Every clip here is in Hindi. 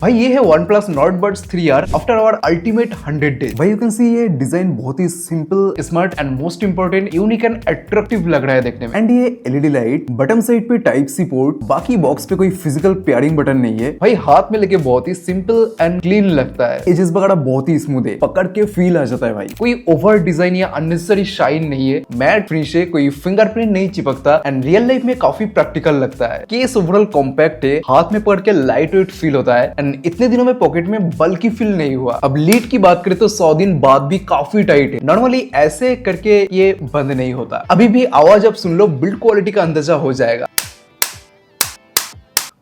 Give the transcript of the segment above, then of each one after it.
भाई ये है OnePlus Nord Buds 3R after our ultimate 100 days. भाई यू कैन सी ये डिजाइन बहुत ही simple, smart and most important unique and attractive लग रहा है देखने में। एंड ये एलईडी लाइट, बटन साइड पे टाइप सी पोर्ट, बाकी बॉक्स पे कोई फिजिकल पेयरिंग बटन नहीं है। भाई हाथ में लेके बहुत ही सिंपल एंड क्लीन लगता है। एजेस वगैरह बहुत ही स्मूथ है, पकड़ के फील आ जाता है। भाई कोई ओवर डिजाइन या अननेसेसरी शाइन नहीं है, मैट फिनिश है, कोई फिंगरप्रिंट नहीं चिपकता एंड रियल लाइफ में काफी प्रैक्टिकल लगता है। केस ओवरऑल कॉम्पैक्ट है, हाथ में पकड़ के लाइट वेट फील होता है एंड इतने दिनों में पॉकेट में बल्कि फील नहीं हुआ। अब लीड की बात करें तो 100 दिन बाद भी काफी टाइट है। नॉर्मली ऐसे करके ये बंद नहीं होता। अभी भी आवाज अब सुन लो, बिल्ड क्वालिटी का अंदाजा हो जाएगा।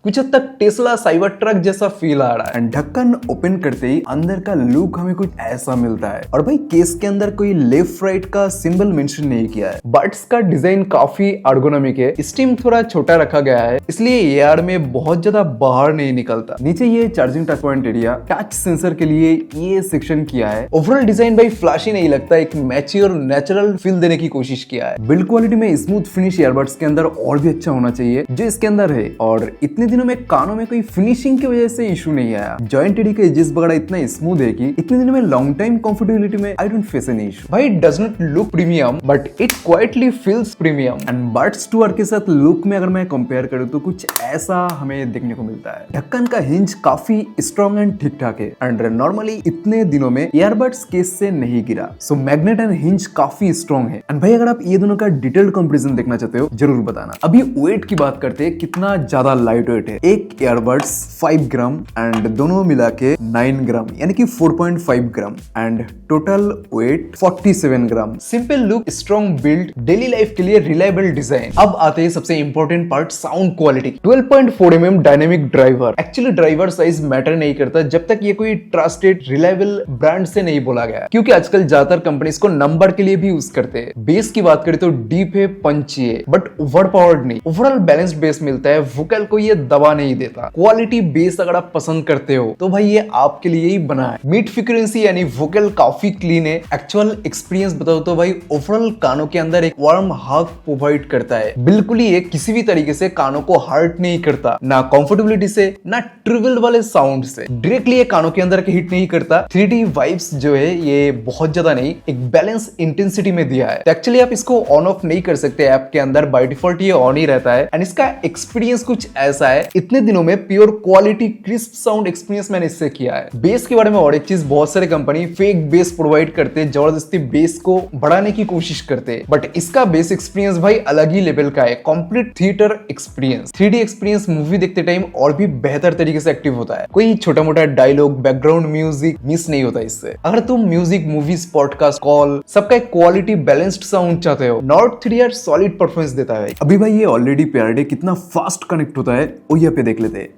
कुछ हद तक टेस्ला साइबर ट्रक जैसा फील आ रहा है। एंड ढक्कन ओपन करते ही अंदर का लुक हमें कुछ ऐसा मिलता है। और भाई केस के अंदर कोई लेफ्ट राइट का सिंबल मेंशन नहीं किया है। बड्स का डिजाइन काफी एर्गोनॉमिक है। स्टीम थोड़ा छोटा रखा गया है, इसलिए एयर में बहुत ज्यादा बाहर नहीं निकलता। नीचे ये charging touch point area, touch sensor के लिए ये सेक्शन किया है। ओवरऑल डिजाइन भाई फ्लैशी नहीं लगता, एक मैच्योर नेचुरल फील देने की कोशिश किया है। बिल्ड क्वालिटी में स्मूथ फिनिश ईयरबड्स के अंदर और भी अच्छा होना चाहिए, जो इसके अंदर है। और इतने दिनों में कानों में कोई फिनिशिंग की वजह से इशू नहीं आया। जॉइंट एडी के एजेस वगैरह इतना स्मूथ है कि इतने दिनों में लॉन्ग टाइम कंफर्टेबिलिटी में I don't face any issue. भाई it does not look premium but it quietly feels premium. And buds 2R के साथ लुक में अगर मैं कंपेयर करूं तो कुछ ऐसा हमें देखने को मिलता है। ढक्कन का हिंज काफी स्ट्रॉन्ग एंड ठीक ठाक है एंड नॉर्मली इतने दिनों में ईयरबड्स केस से नहीं गिरा। सो मैग्नेट एंड हिंज काफी स्ट्रॉन्ग है। एंड भाई अगर आप ये दोनों का डिटेल्ड कंपैरिजन देखना चाहते हो जरूर बताना। अभी वेट की बात करते हैं, कितना ज्यादा लाइट वेट है। एक ईयरबड्स 5 ग्राम एंड दोनों मिला के 9 ग्राम यानी कि 4.5 gram and total weight 47 gram. Simple look, strong build, daily life के लिए रिलायबल डिजाइन। अब आते हैं सबसे important part, sound quality. 12.4 mm dynamic driver. Actually driver size matter नहीं करता जब तक ये कोई ट्रस्टेड रिलायबल ब्रांड से नहीं बोला गया, क्योंकि आजकल ज्यादातर कंपनी इसको नंबर के लिए भी यूज करते हैं। बेस की बात करें तो डीप है, पंची है बट ओवर पावर्ड नहीं। ओवरऑल बैलेंस्ड बेस मिलता है, वोकल को ये दबा नहीं देता। क्वालिटी बेस अगर आप पसंद करते हो तो भाई ये आपके लिए ही बना है। मिड फ्रीक्वेंसी यानी वोकल काफी क्लीन है। एक्चुअल एक्सपीरियंस बताओ तो भाई ओवरऑल कानों के अंदर एक वार्म हग प्रोवाइड करता है। बिल्कुल ही ये किसी भी तरीके से कानों को हर्ट नहीं करता, ना कंफर्टेबिलिटी से ना ट्रिवल वाले साउंड से। डायरेक्टली ये कानों के अंदर के हिट नहीं करता। 3D वाइब्स जो है ये बहुत ज्यादा नहीं, एक बैलेंस इंटेंसिटी में दिया है। तो एक्चुअली आप इसको ऑन ऑफ नहीं कर सकते ऐप के अंदर, बाय डिफॉल्ट ये ऑन ही रहता है। एंड इसका एक्सपीरियंस कुछ ऐसा है, इतने दिनों में pure quality crisp sound experience मैंने इससे किया है। बेस के बारे में और एक चीज, बहुत सारे कंपनी फेक बेस प्रोवाइड करते हैं, जबरदस्ती बेस को बढ़ाने की कोशिश करते हैं, बट इसका बेस एक्सपीरियंस भाई अलग ही लेवल का है। Complete theatre experience, 3D experience movie देखते टाइम और भी बेहतर तरीके से एक्टिव होता है। कोई छोटा मोटा डायलॉग, बैकग्राउंड म्यूजिक मिस नहीं होता इससे। अगर तुम म्यूजिक, मूवीज, पॉडकास्ट, कॉल सबका एक क्वालिटी बैलेंस्ड साउंड चाहते हो, नॉर्ड 3R सॉलिड परफॉर्मेंस देता है। अभी भाई ये ऑलरेडी पेयर्ड है, कितना फास्ट कनेक्ट होता है वो यहाँ पे देख लेते हैं।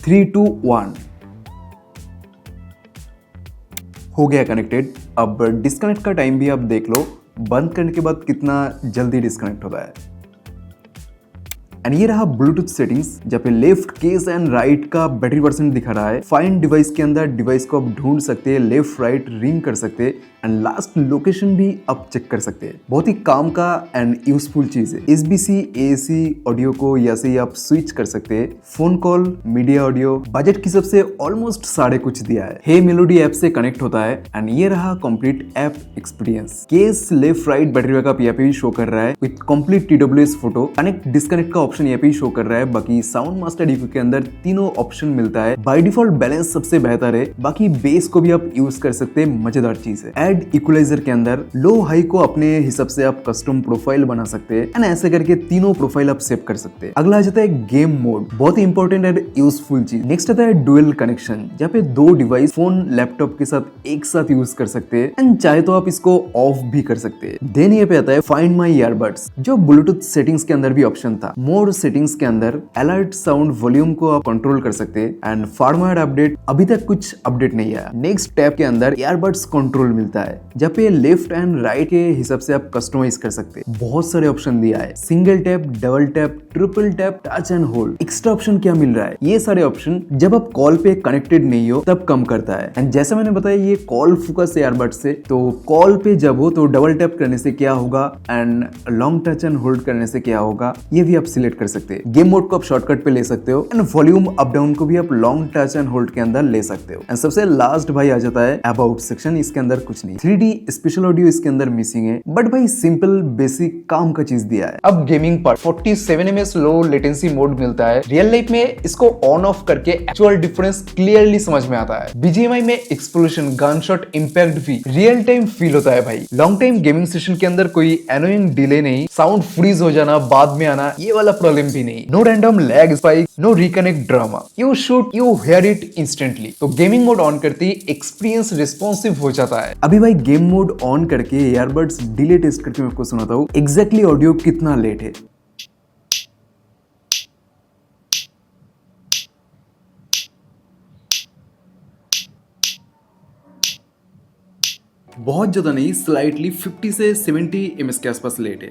3, 2, 1 हो गया कनेक्टेड। अब डिस्कनेक्ट का टाइम भी आप देख लो, बंद करने के बाद कितना जल्दी डिस्कनेक्ट होता है। एंड ये रहा ब्लूटूथ सेटिंग्स, जहाँ पे लेफ्ट केस एंड राइट का बैटरी परसेंट दिखा रहा है। फाइंड डिवाइस के अंदर डिवाइस को आप ढूंढ सकते हैं, लेफ्ट राइट रिंग कर सकते हैं एंड लास्ट लोकेशन भी आप चेक कर सकते हैं। बहुत ही काम का एंड यूजफुल चीज है। SBC AAC ऑडियो को यहाँ से आप स्विच कर सकते हैं। Phone call, media audio, budget की सबसे ऑलमोस्ट साढ़े कुछ दिया है। हे मेलोडी ऐप से कनेक्ट होता है एंड ये रहा complete app experience. Case, left right, battery backup यहाँ पे भी शो कर रहा है with complete TWS photo. Connect disconnect का ऑप्शन यहाँ पे शो कर रहा है। बाकी साउंड मास्टर EQ के अंदर तीनों ऑप्शन मिलता है। बाय डिफॉल्ट बैलेंस सबसे बेहतर है, बाकी बेस को भी आप यूज कर सकते हैं। मजेदार चीज है। ऐड इक्वलाइजर के अंदर लो हाई को अपने हिसाब से आप कस्टम प्रोफाइल बना सकते हैं एंड ऐसे करके तीनों प्रोफाइल आप सेव कर सकते हैं। अगला आ जाता है गेम मोड, बहुत ही इंपॉर्टेंट एंड यूजफुल चीज। नेक्स्ट आता है डुअल कनेक्शन, जहाँ पे 2 डिवाइस फोन लैपटॉप के साथ एक साथ यूज कर सकते हैं एंड चाहे तो आप इसको ऑफ भी कर सकते हैं। देन ये पे आता है फाइंड माई ईयरबड्स, जो ब्लूटूथ सेटिंग्स के अंदर भी ऑप्शन था। मोर सेटिंग्स के अंदर अलर्ट साउंड वॉल्यूम को आप कंट्रोल कर सकते हैं एंड फॉर्मवेयर अपडेट अभी तक कुछ अपडेट नहीं आया। नेक्स्ट टैब के अंदर ईयरबड्स कंट्रोल मिलता है, जहाँ पे लेफ्ट एंड राइट के हिसाब से आप कस्टमाइज कर सकते हैं। बहुत सारे ऑप्शन दिया है, single tap, double tap, triple tap, touch and hold. Extra option क्या मिल रहा है, ये सारे ऑप्शन जब आप कॉल पे कनेक्टेड नहीं हो तब कम करता है। एंड जैसा मैंने बताया ये कॉल फोकस है ईयरबड्स से, तो कॉल पे जब हो तो डबल टैप करने से क्या होगा and long touch and hold करने से क्या होगा ये भी आप सिलेक्ट एक्टिवेट कर सकते हैं। गेम मोड को आप शॉर्टकट पे ले सकते हो एंड वॉल्यूम अप डाउन को भी आप लॉन्ग टच एंड होल्ड के अंदर ले सकते हो। एंड सबसे लास्ट भाई आ जाता है अबाउट सेक्शन। इसके अंदर कुछ नहीं, 3D स्पेशल ऑडियो इसके अंदर मिसिंग है, बट भाई सिंपल बेसिक काम का चीज दिया है। अब गेमिंग पर 47 ms लो लेटेंसी मोड मिलता है। रियल लाइफ में इसको ऑन ऑफ करके एक्चुअल डिफरेंस क्लियरली समझ में आता है। BGMI में एक्सप्लोजन, गनशॉट इंपैक्ट भी रियल टाइम फील होता है भाई। लॉन्ग टाइम गेमिंग सेशन के अंदर कोई एनोइंग डिले नहीं, साउंड फ्रीज हो जाना, बाद में आना, ये वाला प्रॉब्लम भी नहीं। No random lag spike, no reconnect drama, you shoot you hear it instantly. तो गेमिंग मोड ऑन करते ही एक्सपीरियंस रिस्पॉन्सिव हो जाता है। अभी भाई गेम मोड ऑन करके ईयरबड्स डिले टेस्ट करके मैं आपको सुनाता हूँ एग्जैक्टली ऑडियो कितना लेट है। बहुत ज्यादा नहीं, स्लाइटली 50 से 70 ms के आसपास लेट है।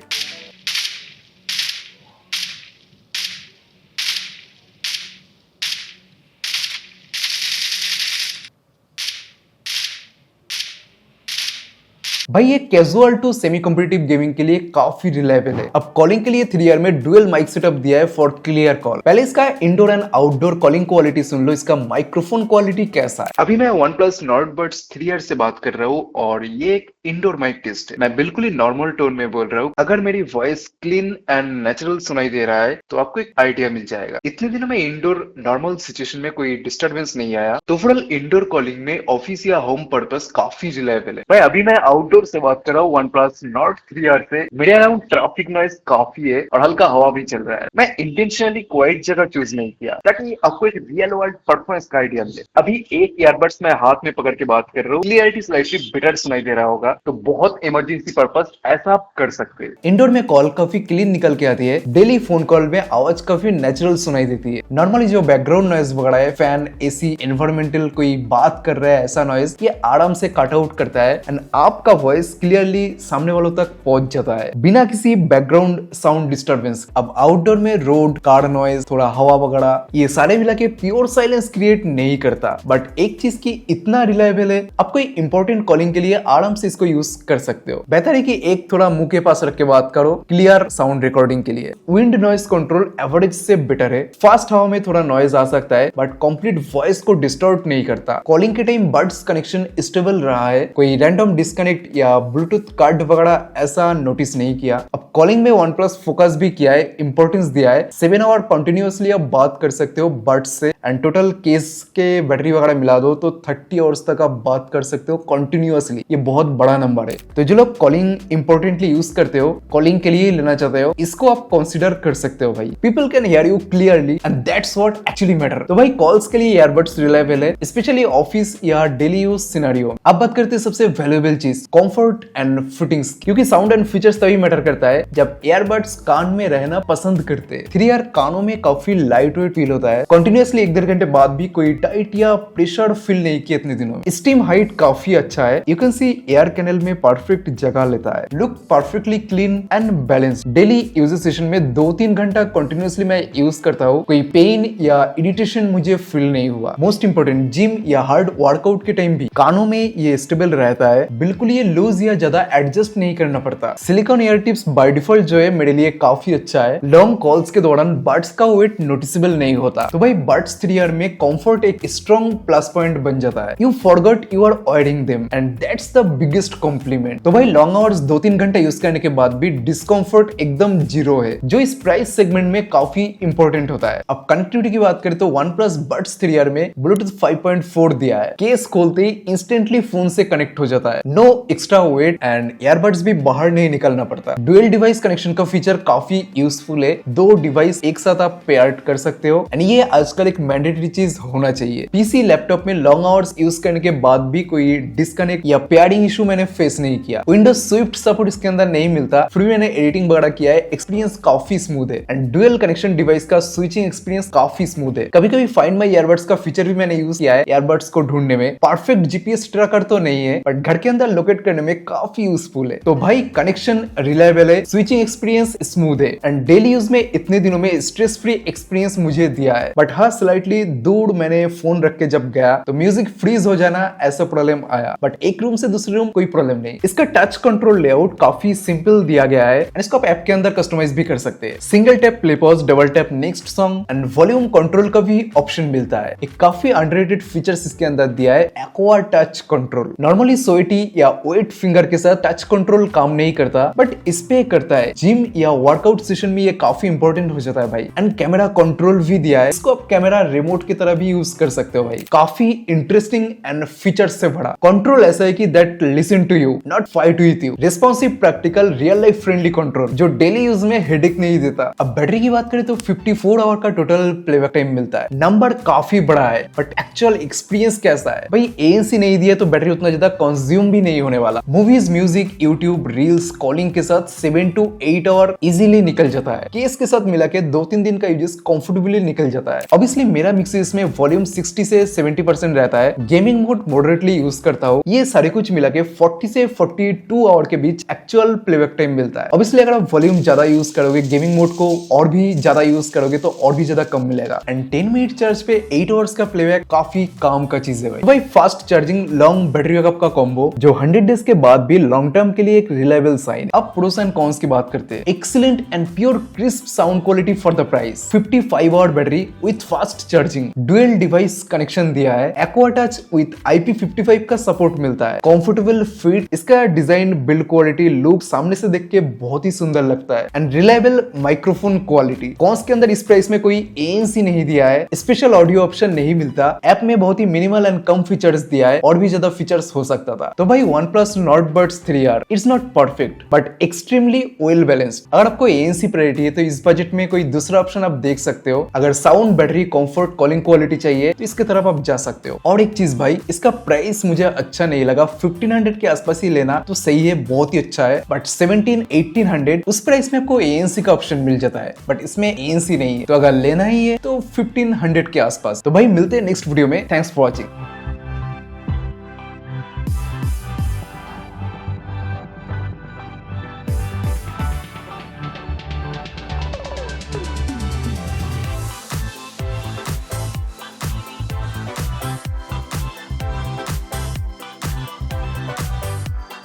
भाई ये casual to semi competitive gaming के लिए काफी रिलायबल है। अब कॉलिंग के लिए 3R में डुअल माइक सेटअप दिया है फॉर क्लियर कॉल। पहले इसका indoor and outdoor calling quality सुन लो, इसका माइक्रोफोन क्वालिटी कैसा है। अभी मैं OnePlus Nord Buds 3R से बात कर रहा हूँ और ये एक इंडोर माइक टेस्ट है। मैं बिल्कुल ही नॉर्मल टोन में बोल रहा हूँ। अगर मेरी वॉइस क्लीन एंड नेचुरल सुनाई दे रहा है तो आपको एक आइडिया मिल जाएगा। इतने दिनों में इंडोर नॉर्मल सिचुएशन में कोई डिस्टर्बेंस नहीं आया, तो ओवरऑल इंडोर कॉलिंग में ऑफिस या होम पर्पस काफी रिलायबल है। भाई अभी मैं आउटडोर से बात कर रहा हूँ OnePlus Nord 3R से। मेरे अराउंड ट्रैफिक नॉइज काफी है और हल्का हवा भी चल रहा है। मैं इंटेंशनली क्वाइट जगह चूज नहीं किया ताकि आपको एक रियल वर्ल्ड परफॉर्मेंस का आइडिया मिले। अभी एक ईयरबड्स मैं हाथ में पकड़ के बात कर रहा हूँ, क्लियरिटी स्लाइटली बेटर सुनाई दे रहा होगा, तो बहुत इमरजेंसी पर्पस ऐसा आप कर सकते हैं। इंडोर में कॉल काफी क्लीन निकल के आती है। डेली फोन कॉल में आवाज काफी नेचुरल सुनाई देती है। नॉर्मली जो बैकग्राउंड नॉइज वगैरह है, फैन, AC, एनवायरमेंटल कोई बात कर रहा है ऐसा नॉइज, ये आराम से कट आउट करता है एंड आपका वॉइस क्लियरली सामने वालों तक पहुंच जाता है बिना किसी बैकग्राउंड साउंड डिस्टर्बेंस। अब आउटडोर में रोड, कार नॉइज, थोड़ा हवा वगैरह, ये सारे मिला के प्योर साइलेंस क्रिएट नहीं करता, बट एक चीज की इतना रिलायबल है, आप कोई इंपॉर्टेंट कॉलिंग के लिए आराम से इसको यूज कर सकते हो। बेहतर है कि एक थोड़ा मुंह के पास रख के बात करो क्लियर साउंड रिकॉर्डिंग के लिए। विंड नॉइज कंट्रोल एवरेज से बेटर है। फास्ट हवा में थोड़ा नॉइज आ सकता है बट कंप्लीट वॉइस को डिस्टॉर्ट नहीं करता। कॉलिंग के टाइम बड्स कनेक्शन स्टेबल रहा है, कोई रैंडम डिस्कनेक्ट या ब्लूटूथ कार्ड वगैरह ऐसा नोटिस नहीं किया। अब कॉलिंग में OnePlus फोकस भी किया है, इंपॉर्टेंस दिया है। 7 आवर कंटिन्यूअसली आप बात कर सकते हो बड्स से एंड टोटल केस के बैटरी वगैरह मिला दो तो 30 आवर्स तक आप बात कर सकते हो कंटिन्यूअसली। ये बहुत बड़ा नंबर है। तो जो लोग कॉलिंग इंपॉर्टेंटली यूज करते हो, कॉलिंग के लिए लेना चाहते हो, इसको आप कंसीडर कर सकते हो भाई। People can hear you clearly and that's what actually matter. तो भाई कॉल्स के लिए ईयरबड्स रिलायबल है, स्पेशली ऑफिस या डेली यूज सिनेरियो। अब बात करते हैं सबसे वैल्यूएबल चीज, कंफर्ट एंड फिटिंग्स, क्योंकि साउंड एंड फीचर्स तभी मैटर करता है जब ईयरबड्स कान में रहना पसंद करते हैं। 3R कानों में काफी लाइट वेट फील होता है। कंटिन्यूअसली 1-1.5 घंटे बाद भी कोई टाइट या प्रेशर फील नहीं किया इतने दिनों में। स्टीम हाइट काफी अच्छा है। You can see air canal में परफेक्ट जगह लेता है। Look perfectly clean and balance. Daily usage session में 2-3 घंटा कंटिन्यूअसली मैं यूज करता हूँ, कोई पेन या इरिटेशन मुझे फील नहीं हुआ। मोस्ट इंपोर्टेंट, जिम या हार्ड वर्कआउट के टाइम भी कानों में ये स्टेबल रहता है। बिल्कुल ये लूज या ज्यादा एडजस्ट नहीं करना पड़ता। Silicon year tips by default जो है मेरे लिए काफी अच्छा है। लॉन्ग कॉल्स के दौरान बड्स का वेट नोटिसेबल नहीं होता। तो भाई बड्स 3R में कंफर्ट एक स्ट्रॉन्ग प्लस पॉइंट बन जाता है। You forgot you are wearing them and that's the biggest compliment. तो भाई लॉन्ग आवर्स 2-3 घंटे यूज करने के बाद भी डिस्कम्फर्ट एकदम जीरो है, जो इस प्राइस सेगमेंट में काफी इंपॉर्टेंट होता है। अब कनेक्टिविटी की बात करें तो OnePlus Buds 3R में Bluetooth 5.4 दिया है। केस खोलते ही इंस्टेंटली फोन से कनेक्ट हो जाता है। No extra wait and earbuds भी बाहर नहीं निकलना पड़ता। डुअल डिवाइस कनेक्शन का फीचर काफी यूजफुल है। 2 डिवाइस एक साथ आप पेयर्ड कर सकते हो एंड ये आजकल एक मैंडेटरी चीज होना चाहिए। पीसी लैपटॉप में लॉन्ग आवर्स यूज करने के बाद भी कोई डिस्कनेक्ट या पेयरिंग इशू मैंने फेस नहीं किया। विंडोज स्विफ्ट सपोर्ट इसके अंदर नहीं मिलता, फिर मैंने एडिटिंग वगैरह किया है, एक्सपीरियंस काफी स्मूथ है एंड डुअल कनेक्शन डिवाइस का स्विचिंग एक्सपीरियंस काफी स्मूथ है। कभी कभी फाइंड माई ईयरबड्स का फीचर भी मैंने यूज किया है ईयरबड्स को ढूंढने में। परफेक्ट जीपीएस ट्रैकर तो नहीं है बट घर के अंदर लोकेट करने में काफी यूजफुल है। तो भाई कनेक्शन रिलायबल है, स्विचिंग एक्सपीरियंस स्मूथ है एंड डेली यूज में इतने दिनों में स्ट्रेस फ्री एक्सपीरियंस मुझे दिया है। बट हाँ, स्लाइटली दूर मैंने फोन रख के जब गया तो म्यूजिक फ्रीज हो जाना ऐसा प्रॉब्लम आया। बट एक रूम से दूसरे रूम कोई प्रॉब्लम नहीं। इसका टच कंट्रोल लेआउट काफी सिंपल दिया गया है एंड इसको आप ऐप के अंदर कस्टमाइज भी कर सकते हैं। Single tap play pause, double tap next song and volume control का भी ऑप्शन मिलता है। एक काफी अंडररेटेड फीचर्स इसके अंदर दिया है, एक्वा टच कंट्रोल। नॉर्मली सोएटी या वेट फिंगर के साथ टच कंट्रोल काम नहीं करता, बट इस पे करता है। जिम या वर्कआउट सेशन में ये काफी इंपॉर्टेंट हो जाता है भाई। एंड कैमरा कंट्रोल भी दिया है, इसको आप कैमरा रिमोट की तरह भी यूज कर सकते हो भाई। काफी इंटरेस्टिंग एंड फीचर्स से भरा कंट्रोल ऐसा है कि that listen to you, not fight with you. Responsive, practical, real life friendly control जो डेली यूज में हेडेक नहीं देता। अब बैटरी की बात करें तो 54 आवर का टोटल प्लेबैक टाइम मिलता है। नंबर काफी बड़ा है, बट एक्चुअल एक्सपीरियंस कैसा है भाई? ANC नहीं दिया तो बैटरी उतना ज्यादा कंज्यूम भी नहीं होने वाला। Movies, music, YouTube, reels, calling के साथ 7 to 8 आवर इजीली निकल जाता है। केस के साथ मिला के 2-3 दिन का यूजेस कंफर्टेबली निकल जाता है। ऑब्वियसली मेरा मिक्सिस में वॉल्यूम 60 से 70% रहता है। गेमिंग मोड मॉडरेटली यूज करता हूँ। ये सारे कुछ मिला के 40 से 42 आवर के बीच एक्चुअल प्लेबैक टाइम मिलता है। ऑब्वियसली अगर आप वॉल्यूम ज्यादा यूज करोगे, गेमिंग मोड को और भी ज्यादा यूज करोगे तो और भी ज्यादा कम मिलेगा। एंड 10 मिनट चार्ज पे 8 आवर्स का प्लेबैक काफी काम का चीज है भाई। Fast charging, long battery backup का कॉम्बो जो 100 डेज के बाद भी लॉन्ग टर्म के लिए एक रिलायबल साइन। अब प्रोस एंड कॉन्स की बात करते हैं। Excellent and pure crisp sound quality for the price. 55 our battery with fast charging, dual device connection दिया है। एक्वा टच विथ IP55 का सपोर्ट मिलता है। कंफर्टेबल फिट, इसका डिजाइन, बिल्ड क्वालिटी, लुक सामने से देख के बहुत ही सुंदर लगता है। And reliable microphone quality. Cons के अंदर इस प्राइस में कोई ANC नहीं दिया है, स्पेशल ऑडियो ऑप्शन नहीं मिलता। ऐप में बहुत ही मिनिमल एंड कम फीचर्स दिया है, और भी ज्यादा फीचर्स हो सकता था। तो भाई OnePlus Nord Buds 3R it's not perfect but extremely well balanced. अगर आपको ANC प्रायोरिटी है तो इस बजट में कोई दूसरा ऑप्शन आप देख सकते हो। अगर sound, battery, comfort, calling quality चाहिए तो इसके तरफ आप जा सकते हो। और एक चीज भाई, इसका प्राइस मुझे अच्छा नहीं लगा। 1500 के आसपास ही लेना तो सही है, बहुत ही अच्छा है। बट 1700-1800 उस प्राइस में आपको ANC का ऑप्शन मिल जाता है, बट इसमें ANC नहीं है। तो अगर लेना ही है तो 1500 के आसपास। तो भाई मिलते हैं नेक्स्ट वीडियो में। Thanks for watching.